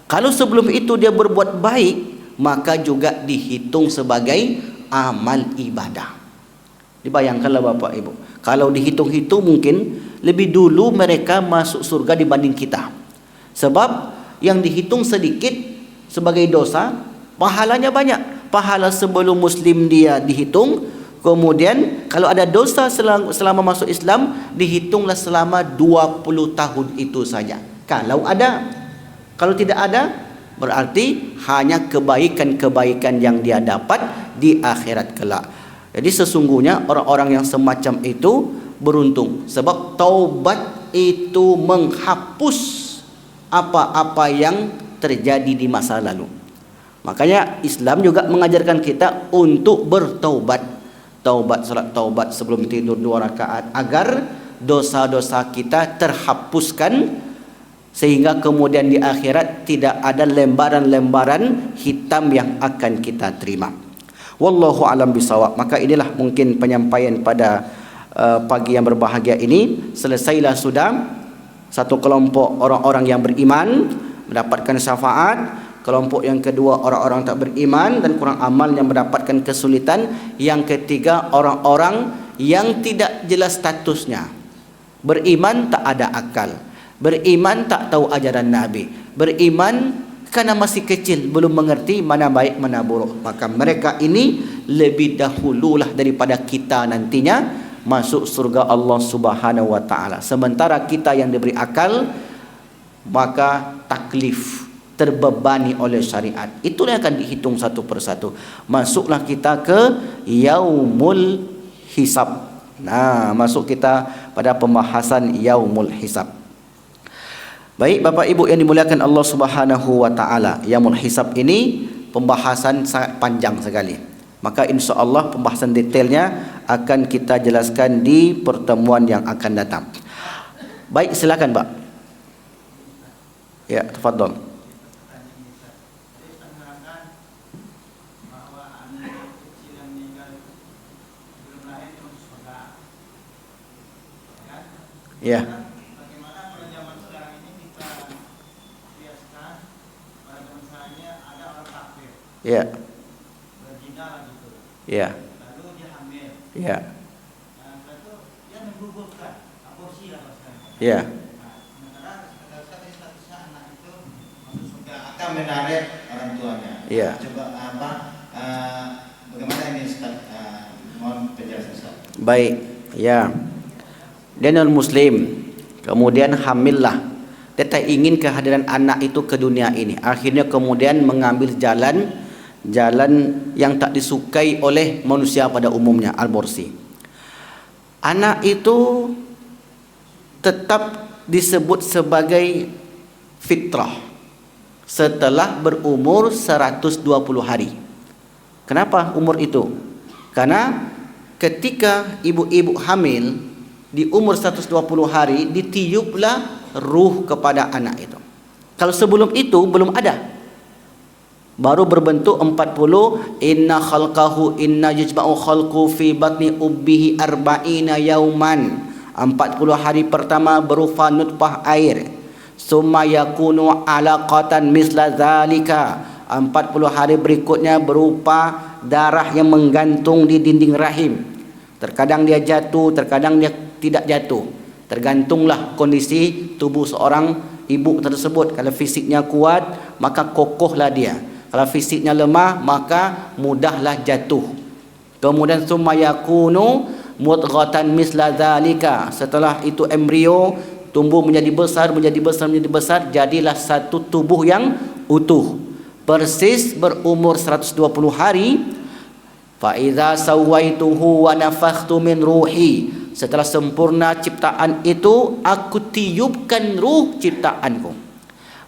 kalau sebelum itu dia berbuat baik, maka juga dihitung sebagai amal ibadah. Dibayangkanlah Bapak Ibu, kalau dihitung-hitung mungkin lebih dulu mereka masuk surga dibanding kita. Sebab yang dihitung sedikit sebagai dosa, pahalanya banyak. Pahala sebelum muslim dia dihitung, kemudian kalau ada dosa selama masuk Islam, dihitunglah selama 20 tahun itu saja. Kalau ada, Kalau tidak ada, berarti hanya kebaikan-kebaikan yang dia dapat di akhirat kelak. Jadi sesungguhnya orang-orang yang semacam itu beruntung, sebab taubat itu menghapus apa-apa yang terjadi di masa lalu. Makanya Islam juga mengajarkan kita untuk bertaubat. Taubat, salat taubat sebelum tidur 2 rakaat agar dosa-dosa kita terhapuskan, sehingga kemudian di akhirat tidak ada lembaran-lembaran hitam yang akan kita terima. Wallahu alam bisawab. Maka inilah mungkin penyampaian pada pagi yang berbahagia ini. Selesailah sudah satu kelompok orang-orang yang beriman mendapatkan syafaat. Kelompok yang kedua orang-orang tak beriman dan kurang amal yang mendapatkan kesulitan. Yang ketiga orang-orang yang tidak jelas statusnya. Beriman tak ada akal, beriman tak tahu ajaran Nabi, beriman karena masih kecil belum mengerti mana baik mana buruk. Maka mereka ini lebih dahululah daripada kita nantinya masuk surga Allah Subhanahu wa taala. Sementara kita yang diberi akal, maka taklif, terbebani oleh syariat. Itulah yang akan dihitung satu persatu. Masuklah kita ke yaumul hisab. Nah, masuk kita pada pembahasan yaumul hisab. Baik Bapak Ibu yang dimuliakan Allah Subhanahu wa taala, yaumul hisab ini pembahasan sangat panjang sekali. Maka insya-Allah pembahasan detailnya akan kita jelaskan di pertemuan yang akan datang. Baik, silakan, Pak. Ya, tafadhol. Ya. Bagaimana pada zaman sekarang ini kita biasakan pada zaman sekarang ini ada orang kafir. Ya. Berzina lah gitu. Ya. Lalu dia hamil. Ya. Nah, setelah itu dia menggugurkan aborsi lah maksudnya. Ya. Nah, sementara statusnya anak itu masuk surga akan menarik orang tuanya. Ya. Coba bagaimana ini Ustaz? Mohon penjelasan Ustaz. Baik. Ya. Dia non muslim, kemudian hamillah. Dia tak ingin kehadiran anak itu ke dunia ini. Akhirnya kemudian mengambil jalan yang tak disukai oleh manusia pada umumnya, aborsi. Anak itu tetap disebut sebagai fitrah setelah berumur 120 hari. Kenapa umur itu? Karena ketika ibu-ibu hamil di umur 120 hari ditiuplah ruh kepada anak itu. Kalau sebelum itu belum ada, baru berbentuk 40. Inna yajma'u khalqu fi batni ubbihi arba'ina yauman. 40 hari pertama berupa nutfah air, summa yakunu alaqatan misla zalika. 40 hari berikutnya berupa darah yang menggantung di dinding rahim. Terkadang dia jatuh, terkadang dia tidak jatuh. Tergantunglah kondisi tubuh seorang ibu tersebut. Kalau fisiknya kuat, maka kokohlah dia. Kalau fisiknya lemah, maka mudahlah jatuh. Kemudian summa yakunu mudghatan misla dzalika. Setelah itu embrio tumbuh menjadi besar, jadilah satu tubuh yang utuh. Persis berumur 120 hari. Fa idza sawaituhu wa nafakhtu min ruhi. Setelah sempurna ciptaan itu, aku tiupkan ruh ciptaanku.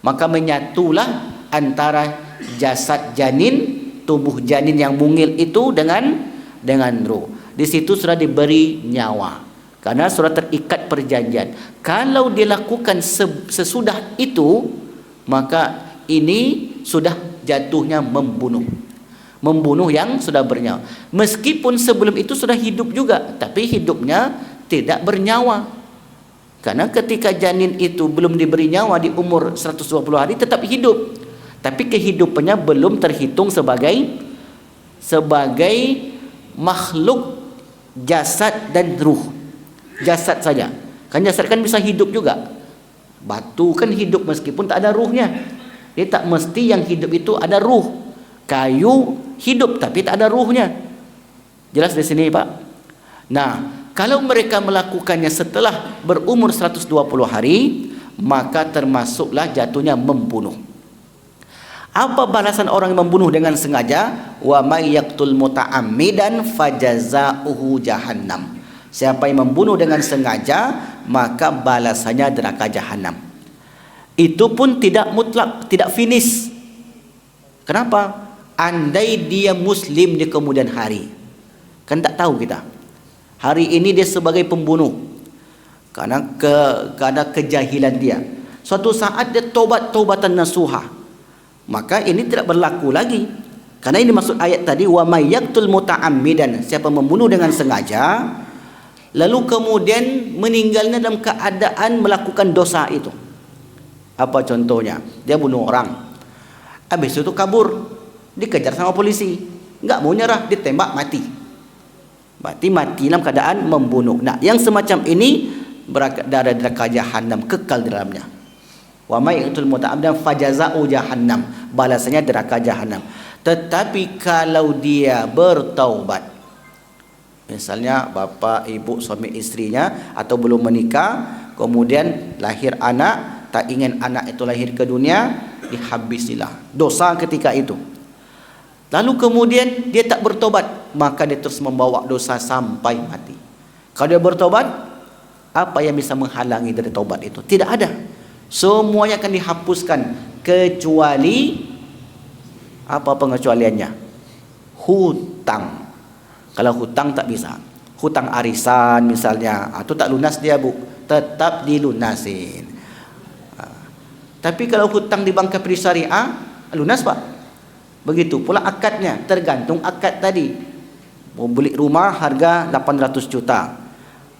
Maka menyatulah antara jasad janin, tubuh janin yang mungil itu dengan ruh. Di situ sudah diberi nyawa. Karena sudah terikat perjanjian. Kalau dilakukan sesudah itu, maka ini sudah jatuhnya membunuh. Membunuh yang sudah bernyawa. Meskipun sebelum itu sudah hidup juga, tapi hidupnya tidak bernyawa. Karena ketika janin itu belum diberi nyawa di umur 120 hari tetap hidup. Tapi kehidupannya belum terhitung sebagai makhluk jasad dan ruh. Jasad saja. Kan jasad kan bisa hidup juga. Batu kan hidup meskipun tak ada ruhnya. Dia tak mesti yang hidup itu ada ruh. Kayu hidup tapi tak ada ruhnya. Jelas di sini, Pak? Nah, kalau mereka melakukannya setelah berumur 120 hari, maka termasuklah jatuhnya membunuh. Apa balasan orang yang membunuh dengan sengaja? Wa may yaqtul muta'ammidan fajaza'uhu jahannam. Siapa yang membunuh dengan sengaja, maka balasannya neraka jahanam. Itu pun tidak mutlak, tidak finish. Kenapa? Andai dia muslim di kemudian hari, kan tak tahu kita. Hari ini dia sebagai pembunuh karena kejahilan dia. Suatu saat dia taubatan nasuha, maka ini tidak berlaku lagi. Karena ini maksud ayat tadi, wa may yaqtul muta'ammidan, siapa membunuh dengan sengaja lalu kemudian meninggalnya dalam keadaan melakukan dosa itu. Apa contohnya? Dia bunuh orang, habis itu kabur, dikejar sama polisi, enggak mau nyerah, ditembak, mati. Berarti mati dalam keadaan membunuh. Nah, yang semacam ini berada di neraka jahanam, kekal di dalamnya. Wa may yaqtul muta'ammidan fajaza'u jahannam, balasannya neraka jahanam. Tetapi kalau dia bertaubat, misalnya bapa, ibu, suami istrinya atau belum menikah, kemudian lahir anak, tak ingin anak itu lahir ke dunia, dihabisilah dosa ketika itu. Lalu kemudian dia tak bertobat, maka dia terus membawa dosa sampai mati. Kalau dia bertobat, apa yang bisa menghalangi dari tobat itu? Tidak ada. Semuanya akan dihapuskan kecuali apa pengecualiannya? Hutang. Kalau hutang tak bisa. Hutang arisan misalnya, itu tak lunas dia, Bu, tetap dilunasin. Tapi kalau hutang di bank Kapri Syariah, lunas, Pak. Begitu pula akadnya, tergantung akad tadi. Mau beli rumah harga 800 juta.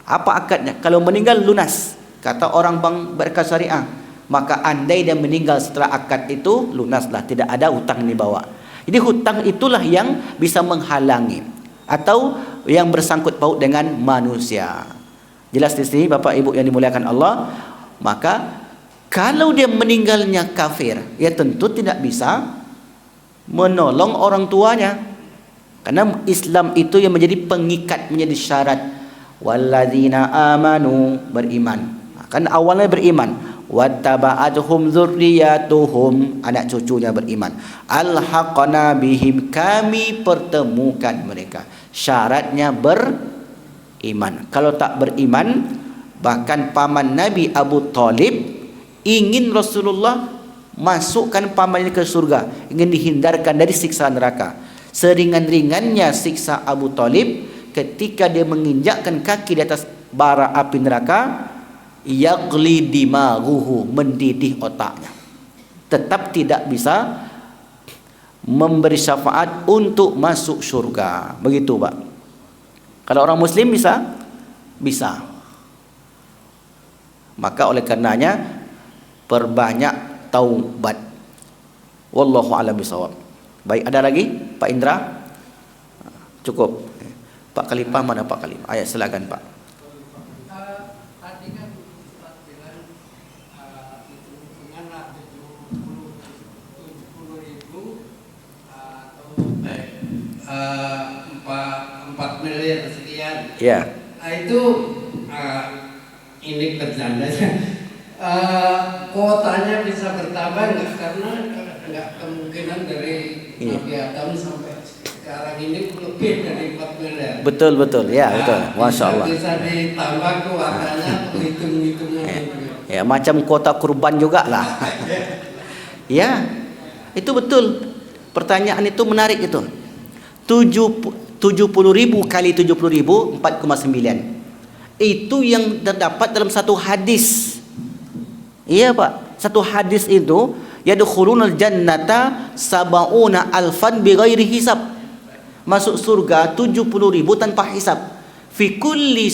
Apa akadnya? Kalau meninggal lunas, kata orang bank Berkah Syariah. Maka andai dia meninggal setelah akad itu, lunaslah, tidak ada hutang dibawa. Jadi hutang itulah yang bisa menghalangi atau yang bersangkut paut dengan manusia. Jelas di sini Bapak Ibu yang dimuliakan Allah. Maka kalau dia meninggalnya kafir, ya tentu tidak bisa menolong orang tuanya. Karena Islam itu yang menjadi pengikat, menjadi syarat. Walladzina amanu, beriman. Kan awalnya beriman. Wattaba'atuhum dzurriyyatuhum, anak cucunya beriman. Alhaqna bihim, kami pertemukan mereka. Syaratnya beriman. Kalau tak beriman, bahkan paman Nabi Abu Talib ingin Rasulullah masukkan pamannya ke surga, ingin dihindarkan dari siksa neraka. Seringan-ringannya siksa Abu Talib ketika dia menginjakkan kaki di atas bara api neraka, yaqli dimaghuhu, mendidih otaknya. Tetap tidak bisa memberi syafaat untuk masuk surga. Begitu, Pak. Kalau orang muslim bisa? Bisa. Maka oleh karenanya perbanyak taubat. Wallahu a'lam bishawab. Baik, ada lagi Pak Indra? Cukup. Pak Khalifah, mana Pak Khalifah? Ayat, silakan Pak. Tadi kan Ustaz bilang hitunganlah 70.000 atau 4 miliar sekian. Ya. Itu ini bercandanya. Kuotanya bisa bertambah nggak? Karena nggak kemungkinan dari Nabi Adam sampai sekarang ini lebih dari 4 miliar. Betul, ya, betul. Masya Allah. Bisa ditambah kuotanya, hitung-hitungan. Ya, macam kuota kurban juga lah. Ya, itu betul. Pertanyaan itu menarik itu. 70.000 kali 70.000, 4,9. Itu yang terdapat dalam satu hadis. Iya, Pak. Satu hadis itu, yadkhulunal jannata sab'una alfan bighairi hisab. Masuk surga 70.000 tanpa hisab. Fi kulli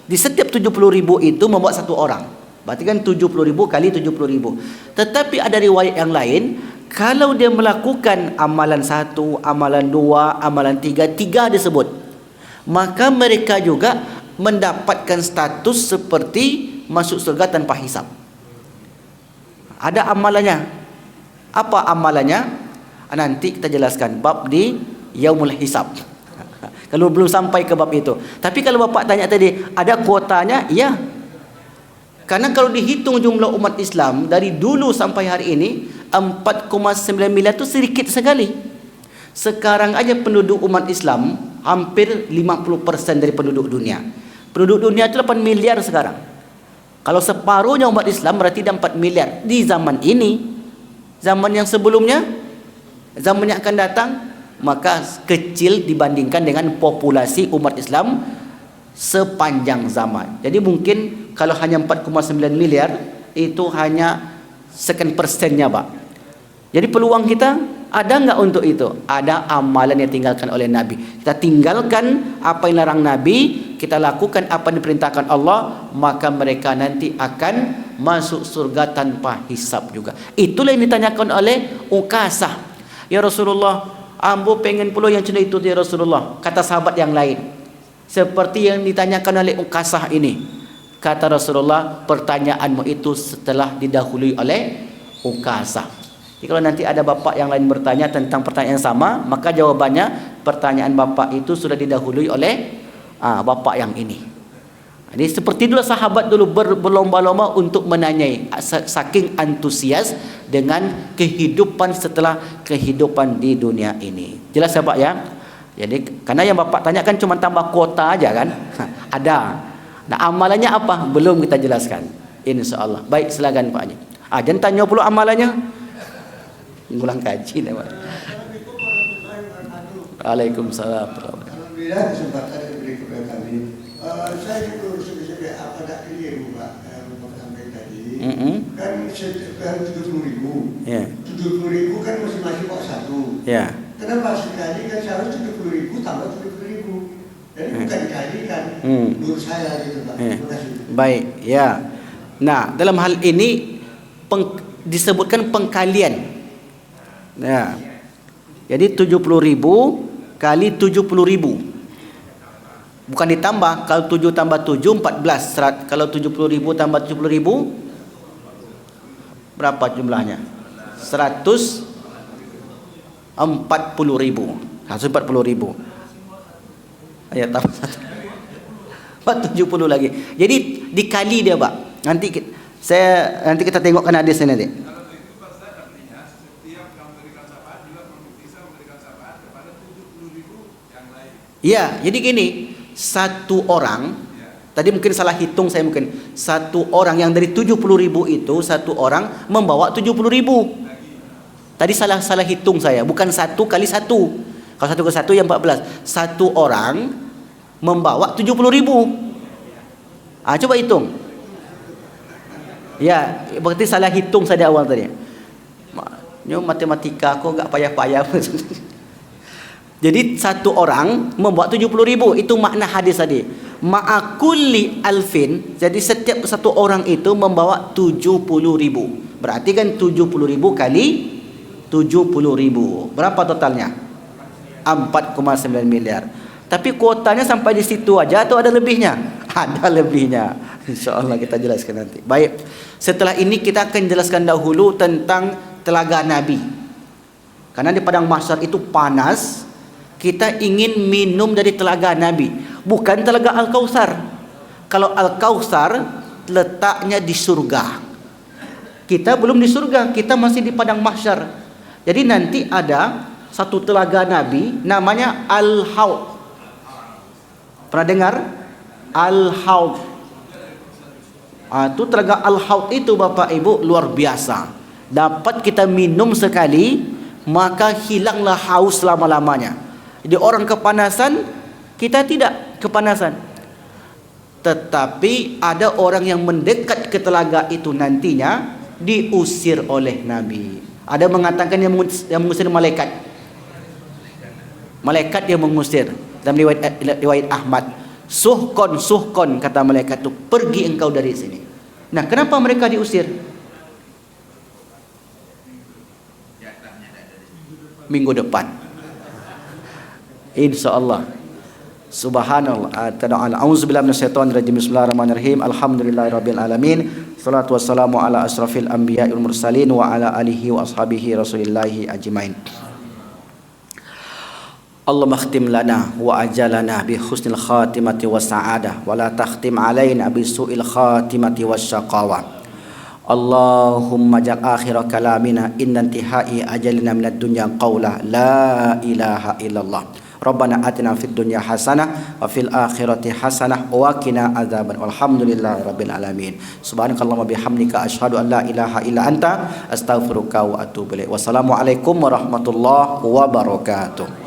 di setiap 70.000 itu membuat satu orang. Berarti kan 70.000 kali 70.000. Tetapi ada riwayat yang lain, kalau dia melakukan amalan 1, amalan 2, amalan 3 disebut, maka mereka juga mendapatkan status seperti masuk surga tanpa hisab. Ada amalannya. Apa amalannya? Nanti kita jelaskan bab di Yaumul Hisab. Kalau belum sampai ke bab itu. Tapi kalau Bapak tanya tadi, ada kuotanya? Ya. Karena kalau dihitung jumlah umat Islam dari dulu sampai hari ini 4,9 miliar itu sedikit sekali. Sekarang aja penduduk umat Islam hampir 50% dari penduduk dunia. Penduduk dunia itu 8 miliar sekarang. Kalau separuhnya umat Islam berarti ada 4 miliar di zaman ini. Zaman yang sebelumnya, zaman yang akan datang, maka kecil dibandingkan dengan populasi umat Islam sepanjang zaman. Jadi mungkin kalau hanya 4,9 miliar itu hanya sekian persennya, Pak. Jadi peluang kita ada enggak untuk itu? Ada amalan yang ditinggalkan oleh Nabi. Kita tinggalkan apa yang larang Nabi, kita lakukan apa yang diperintahkan Allah, maka mereka nanti akan masuk surga tanpa hisab juga. Itulah yang ditanyakan oleh Ukasah. Ya Rasulullah, ambo pengen pula yang macam itu ya Rasulullah. Kata sahabat yang lain. Seperti yang ditanyakan oleh Ukasah ini. Kata Rasulullah, pertanyaanmu itu setelah didahului oleh Ukasah. Jadi kalau nanti ada bapak yang lain bertanya tentang pertanyaan yang sama, maka jawabannya pertanyaan bapak itu sudah didahului oleh bapak yang ini. Jadi seperti itulah sahabat dulu berlomba-lomba untuk menanyai, saking antusias dengan kehidupan setelah kehidupan di dunia ini. Jelas ya Pak ya? Jadi karena yang bapak tanyakan cuma tambah kuota aja kan? Ada. Nah amalannya apa? Belum kita jelaskan. InsyaAllah. Baik, silakan Pak Haji. Jangan tanya pula amalannya. Ngulang kaji nih Pak. Waalaikumsalam. Alhamdulillah kesempatan diberi kepada kami. Saya itu sebenarnya apa tak keliru Pak, Bapak sampai tadi. Kan sekitar 70.000. Ya. 70.000 kan masing-masing kok satu. Ya. Kenapa sekali kan seharusnya 70.000 tambah 70.000. Jadi bukan dikalikan. Menurut saya gitu Pak. Terima kasih. Baik, ya. Nah, dalam hal ini disebutkan pengkalian. Nah, jadi 70.000 kali 70.000. Bukan ditambah. Kalau 7 tambah 7 14. Kalau 70.000 tambah 70.000 berapa jumlahnya? 140.000. 140.000. Ya tambah 70 lagi. Jadi dikali dia, Pak. Nanti kita tengokkan hadisnya nanti. Ya, jadi gini, satu orang, tadi mungkin salah hitung saya mungkin, satu orang yang dari 70.000 itu, satu orang membawa 70.000. Tadi salah hitung saya, bukan 1 kali 1. Kalau 1 ke 1 yang 14. Satu orang membawa 70.000. Coba hitung. Ya, berarti salah hitung saya di awal tadi. Matematika aku agak payah-payah. Jadi satu orang membawa 70.000. Itu makna hadis tadi. Ma'akulli alfin. Jadi setiap satu orang itu membawa 70.000. Berarti kan 70.000 kali 70.000. Berapa totalnya? 4,9 miliar. Tapi kuotanya sampai di situ aja atau ada lebihnya? Ada lebihnya. InsyaAllah kita jelaskan nanti. Baik. Setelah ini kita akan jelaskan dahulu tentang telaga Nabi. Karena di padang mahsyar itu panas. Kita ingin minum dari telaga Nabi, bukan telaga Al-Kautsar. Kalau Al-Kautsar letaknya di surga. Kita belum di surga, kita masih di padang mahsyar. Jadi nanti ada satu telaga Nabi namanya Al-Haud. Pernah dengar? Al-Haud. Itu telaga Al-Haud itu Bapak Ibu luar biasa. Dapat kita minum sekali, maka hilanglah haus selama-lamanya. Jadi orang kepanasan, kita tidak kepanasan. Tetapi ada orang yang mendekat ke telaga itu nantinya diusir oleh Nabi. Ada mengatakan yang mengusir malaikat. Malaikat yang mengusir. Dalam riwayat Ahmad, suhkon kata malaikat itu, pergi engkau dari sini. Nah, kenapa mereka diusir? Minggu depan. InsyaAllah. Subhanallah. A'udzubillahi minasyaitonir rajim. Bismillahirrahmanirrahim. Alhamdulillahirabbil alamin. Salatu wassalamu ala asrafil anbiya'i wal mursalin wa ala alihi wa ashabihi rasulillahi ajmain. Allahumma khtim lana wa ajalana bi husnil khatimati was sa'adah wa la takhtim alaina bi su'il khatimati was syaqawa. Allahumma ja'al akhira kalamina inna intihai ajalina minad dunya qawla la ilaha illallah. Rabbana atina fid dunya hasanah wa fil akhirati hasanah wa qina adzaban. Walhamdulillahi rabbil alamin. Subhanakallahumma bihamdika asyhadu an la ilaha illa anta astaghfiruka wa atubu ilaik. Wassalamualaikum warahmatullahi wabarakatuh.